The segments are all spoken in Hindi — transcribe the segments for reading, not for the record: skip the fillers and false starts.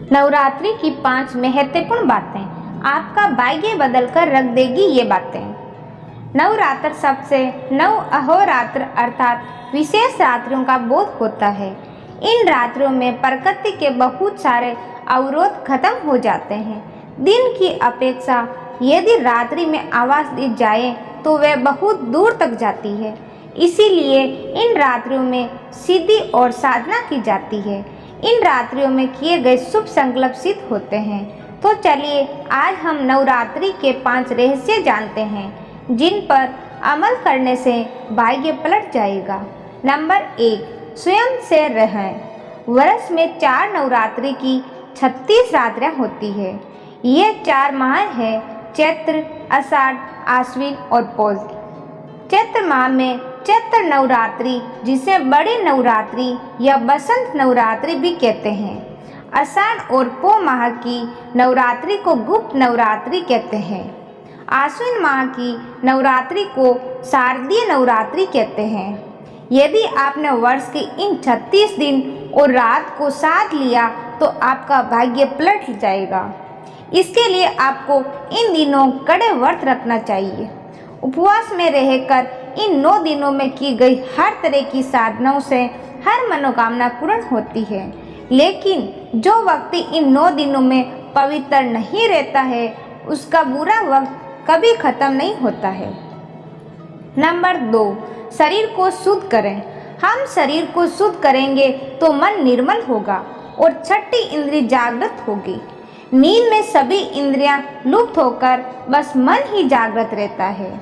नवरात्रि की 5 महत्वपूर्ण बातें आपका भाग्य बदल कर रख देगी। ये बातें नवरात्र सबसे नव अहोरात्र अर्थात विशेष रात्रियों का बोध होता है। इन रात्रियों में प्रकृति के बहुत सारे अवरोध खत्म हो जाते हैं। दिन की अपेक्षा यदि रात्रि में आवाज दी जाए तो वह बहुत दूर तक जाती है। इसीलिए इन रात्रियों में सिद्धि और साधना की जाती है। इन रात्रियों में किए गए शुभ संकल्प सिद्ध होते हैं। तो चलिए आज हम नवरात्रि के 5 रहस्य जानते हैं जिन पर अमल करने से भाग्य पलट जाएगा। नंबर 1, स्वयं से रहें। वर्ष में 4 नवरात्रि की 36 रात्रियां होती है। ये 4 माह है, चैत्र, आषाढ़, आश्विन और पौष। चैत्र माह में चैत्र नवरात्रि जिसे बड़ी नवरात्रि या बसंत नवरात्रि भी कहते हैं। आषाढ़ और पौ माह की नवरात्रि को गुप्त नवरात्रि कहते हैं। आश्विन माह की नवरात्रि को शारदीय नवरात्रि कहते हैं। यदि आपने वर्ष के इन 36 दिन और रात को साथ लिया तो आपका भाग्य पलट जाएगा। इसके लिए आपको इन दिनों कड़े व्रत रखना चाहिए। उपवास में रहकर इन 9 दिनों में की गई हर तरह की साधनाओं से हर मनोकामना पूर्ण होती है। लेकिन जो व्यक्ति इन 9 दिनों में पवित्र नहीं रहता है उसका बुरा वक्त कभी खत्म नहीं होता है। नंबर 2, शरीर को शुद्ध करें। हम शरीर को शुद्ध करेंगे तो मन निर्मल होगा और छठी इंद्रिय जागृत होगी। नींद में सभी इंद्रियां लुप्त होकर बस मन ही जागृत रहता है।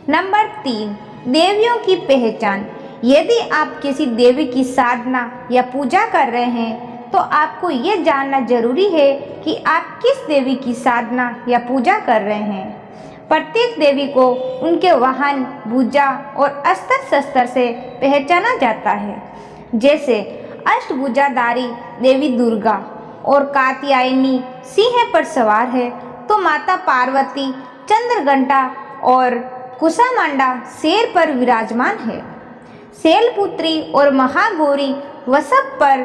नंबर 3, देवियों की पहचान। यदि आप किसी देवी की साधना या पूजा कर रहे हैं तो आपको ये जानना जरूरी है कि आप किस देवी की साधना या पूजा कर रहे हैं। प्रत्येक देवी को उनके वाहन, भुजा और अस्त्र शस्त्र से पहचाना जाता है। जैसे अष्टभुजाधारी देवी दुर्गा और कात्यायनी सिंह पर सवार है तो माता पार्वती चंद्रघंटा और कुशामांडा शेर पर विराजमान है। शैलपुत्री और महागौरी वसप पर,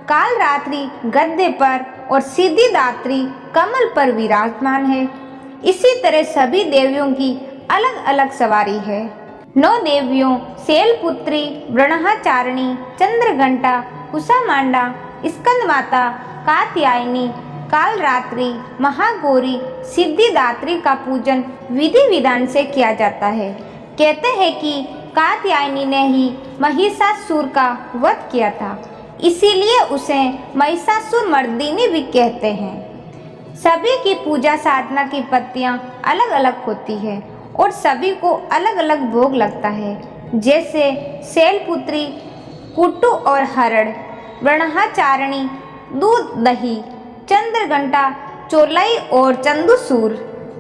कालरात्रि गद्दे पर और सिद्धिदात्री कमल पर विराजमान है। इसी तरह सभी देवियों की अलग अलग सवारी है। 9 देवियों शैलपुत्री, ब्रह्मचारिणी, चंद्रघंटा, कुशामांडा, स्कंदमाता, कात्यायनी, कालरात्रि, महागौरी, सिद्धिदात्री का पूजन विधि विधान से किया जाता है। कहते हैं कि कात्यायनी ने ही महिषासुर का वध किया था, इसीलिए उसे महिषासुर मर्दिनी भी कहते हैं। सभी की पूजा साधना की पत्तियां अलग अलग होती है और सभी को अलग अलग भोग लगता है। जैसे शैलपुत्री कुट्टू और हरड़, ब्रह्मचारिणी दूध दही, चंद्रघंटा चोलाई और चंदूसूर,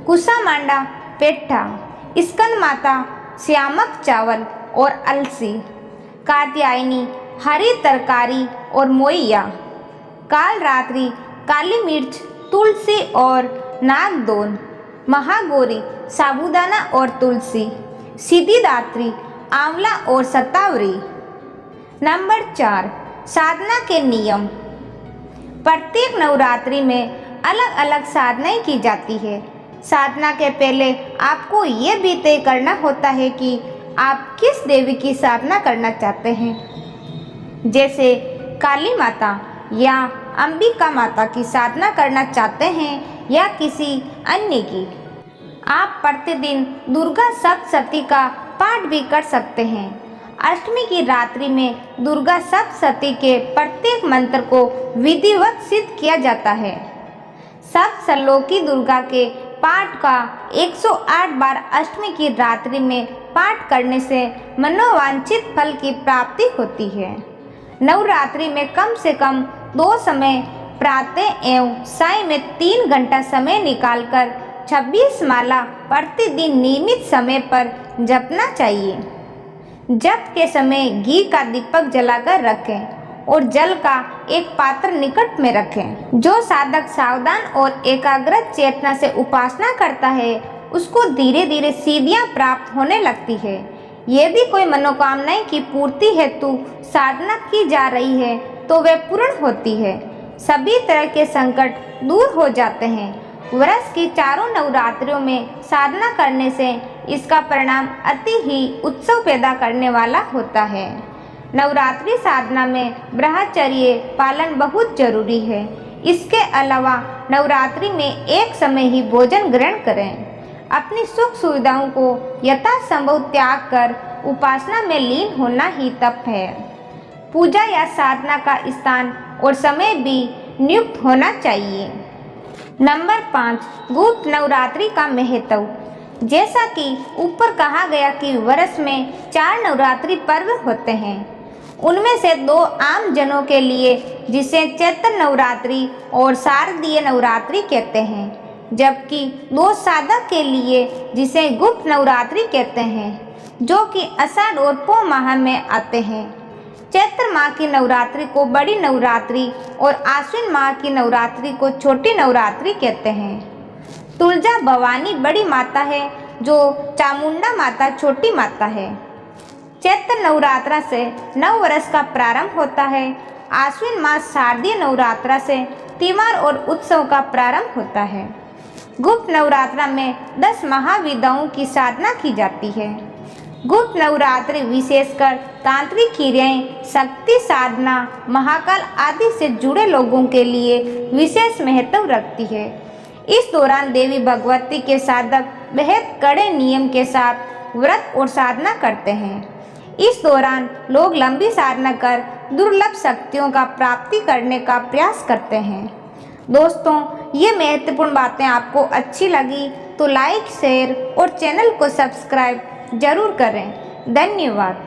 कुशामांडा पेठा, स्कंदमाता श्यामक चावल और अलसी, कात्यायनी हरी तरकारी और मोइया, कालरात्रि काली मिर्च, तुलसी और नागदोन, महागौरी साबूदाना और तुलसी, सिद्धिदात्री आंवला और शतावरी। नंबर 4, साधना के नियम। प्रत्येक नवरात्रि में अलग अलग साधनाएं की जाती है। साधना के पहले आपको ये भी तय करना होता है कि आप किस देवी की साधना करना चाहते हैं। जैसे काली माता या अंबिका माता की साधना करना चाहते हैं या किसी अन्य की। आप प्रतिदिन दुर्गा सप्तशती का पाठ भी कर सकते हैं। अष्टमी की रात्रि में दुर्गा सप्तशती के प्रत्येक मंत्र को विधिवत सिद्ध किया जाता है। सप्तश्लोकी दुर्गा के पाठ का 108 बार अष्टमी की रात्रि में पाठ करने से मनोवांछित फल की प्राप्ति होती है। नवरात्रि में कम से कम 2 समय प्रातः एवं साय में 3 घंटा समय निकालकर 26 माला प्रतिदिन नियमित समय पर जपना चाहिए। जप के समय घी का दीपक जलाकर रखें और जल का एक पात्र निकट में रखें। जो साधक सावधान और एकाग्र चेतना से उपासना करता है उसको धीरे धीरे सिद्धियां प्राप्त होने लगती है। यदि कोई मनोकामनाएं की पूर्ति हेतु साधना की जा रही है तो वह पूर्ण होती है। सभी तरह के संकट दूर हो जाते हैं। वर्ष की चारों नवरात्रियों में साधना करने से इसका परिणाम अति ही उत्सव पैदा करने वाला होता है। नवरात्रि साधना में ब्रह्मचर्य पालन बहुत जरूरी है। इसके अलावा नवरात्रि में एक समय ही भोजन ग्रहण करें। अपनी सुख सुविधाओं को यथासंभव त्याग कर उपासना में लीन होना ही तप है। पूजा या साधना का स्थान और समय भी नियुक्त होना चाहिए। नंबर 5, गुप्त नवरात्रि का महत्व। जैसा कि ऊपर कहा गया कि वर्ष में 4 नवरात्रि पर्व होते हैं। उनमें से 2 आम जनों के लिए, जिसे चैत्र नवरात्रि और शारदीय नवरात्रि कहते हैं, जबकि 2 साधक के लिए, जिसे गुप्त नवरात्रि कहते हैं, जो कि आषाढ़ और पौ माह में आते हैं। चैत्र माह की नवरात्रि को बड़ी नवरात्रि और आश्विन माह की नवरात्रि को छोटी नवरात्रि कहते हैं। तुलजा भवानी बड़ी माता है, जो चामुंडा माता छोटी माता है। चैत्र नवरात्रा से नव वर्ष का प्रारंभ होता है। आश्विन माह शारदीय नवरात्रा से त्योहार और उत्सव का प्रारंभ होता है। गुप्त नवरात्रा में 10 महाविद्याओं की साधना की जाती है। गुप्त नवरात्रि विशेषकर तांत्रिक क्रियाएं, शक्ति साधना, महाकाल आदि से जुड़े लोगों के लिए विशेष महत्व रखती है। इस दौरान देवी भगवती के साधक बेहद कड़े नियम के साथ व्रत और साधना करते हैं। इस दौरान लोग लंबी साधना कर दुर्लभ शक्तियों का प्राप्ति करने का प्रयास करते हैं। दोस्तों, ये महत्वपूर्ण बातें आपको अच्छी लगी तो लाइक, शेयर और चैनल को सब्सक्राइब जरूर करें। धन्यवाद।